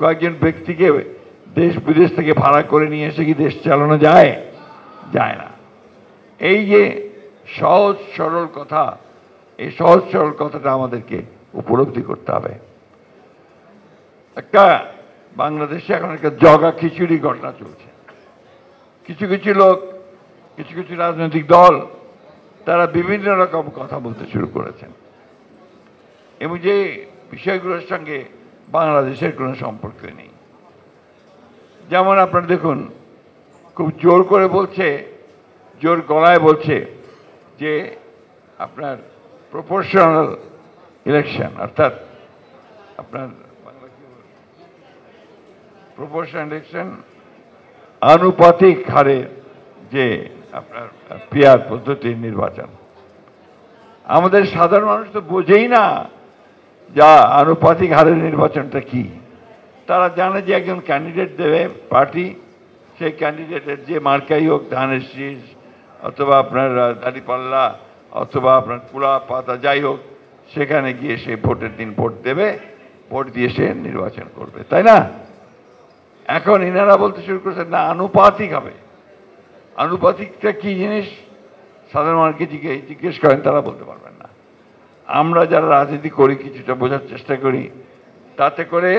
কয়েকজন ব্যক্তিকে দেশ বিদেশ থেকে ভাড়া করে নিয়ে এসে কি দেশ চালানো যায়? যায় না। এই যে সহজ সরল কথা, এই সহজ সরল কথাটা আমাদেরকে উপলব্ধি করতে হবে। একটা বাংলাদেশে এখন একটা জগা খিচুড়ি ঘটনা চলছে। কিছু কিছু লোক, কিছু কিছু রাজনৈতিক দল, তারা বিভিন্ন রকম কথা বলতে শুরু করেছেন এবং যে বিষয়গুলোর সঙ্গে বাংলাদেশের কোনো সম্পর্ক নেই। যেমন আপনারা দেখুন, খুব জোর করে বলছে, জোর গলায় বলছে যে আপনার প্রপোর্শনাল ইলেকশন, অর্থাৎ আপনার প্রপোর্শনাল ইলেকশন, আনুপাতিক হারে যে আপনার পিয়ার পদ্ধতির নির্বাচন। আমাদের সাধারণ মানুষ তো বোঝেই না যা আনুপাতিক হারের নির্বাচনটা কি। তারা জানে যে একজন ক্যান্ডিডেট দেবে পার্টি, সেই ক্যান্ডিডেটের যে মার্কাই হোক, ধানের শীষ অথবা আপনার দাঁড়িপাল্লা অথবা আপনার কুলা পাতা যাই হোক, সেখানে গিয়ে সে ভোটের দিন ভোট দেবে, ভোট দিয়ে সে নির্বাচন করবে, তাই না? এখন এনারা বলতে শুরু করেছেন না, আনুপাতিক হবে। আনুপাতিকটা কি জিনিস সাধারণ মানুষকে জিজ্ঞেস করেন, তারা বলতে পারবেন না। আমরা যারা রাজনীতি করি কিছুটা বোঝার চেষ্টা করি, তাতে করে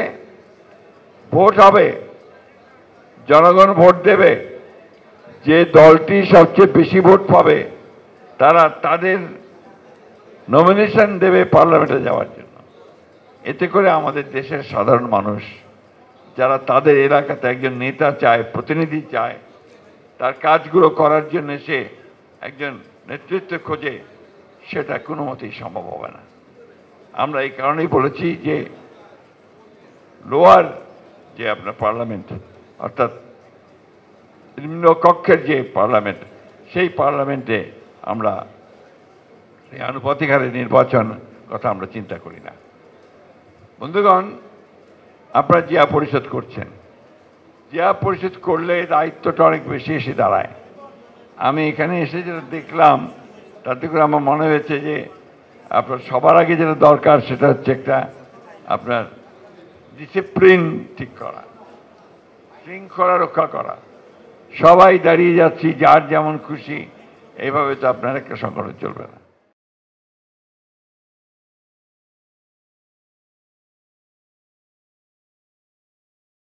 ভোট হবে, জনগণ ভোট দেবে, যে দলটি সবচেয়ে বেশি ভোট পাবে তারা তাদের নমিনেশন দেবে পার্লামেন্টে যাওয়ার জন্য। এতে করে আমাদের দেশের সাধারণ মানুষ যারা তাদের এলাকাতে একজন নেতা চায়, প্রতিনিধি চায়, তার কাজগুলো করার জন্য সে একজন নেতৃত্ব খোঁজে, সেটা কোনো মতেই সম্ভব হবে না। আমরা এই কারণেই বলেছি যে লোয়ার যে আপনার পার্লামেন্ট, অর্থাৎ নিম্ন কক্ষের যে পার্লামেন্ট, সেই পার্লামেন্টে আমরা এই আনুপাতিক হারে নির্বাচন কথা আমরা চিন্তা করি না। বন্ধুগণ, আপনারা জিয়া পরিষদ করছেন, জিয়া পরিষদ করলে দায়িত্বটা অনেক বেশি এসে দাঁড়ায়। আমি এখানে এসে যেটা দেখলাম, তাতে করে আমার মনে হয়েছে যে আপনার সবার আগে যেটা দরকার সেটা হচ্ছে একটা আপনার ডিসিপ্লিন ঠিক করা, শৃঙ্খলা রক্ষা করা। সবাই দাঁড়িয়ে যাচ্ছি যার যেমন খুশি, এইভাবে তো আপনার একটা সংগঠন চলবে না।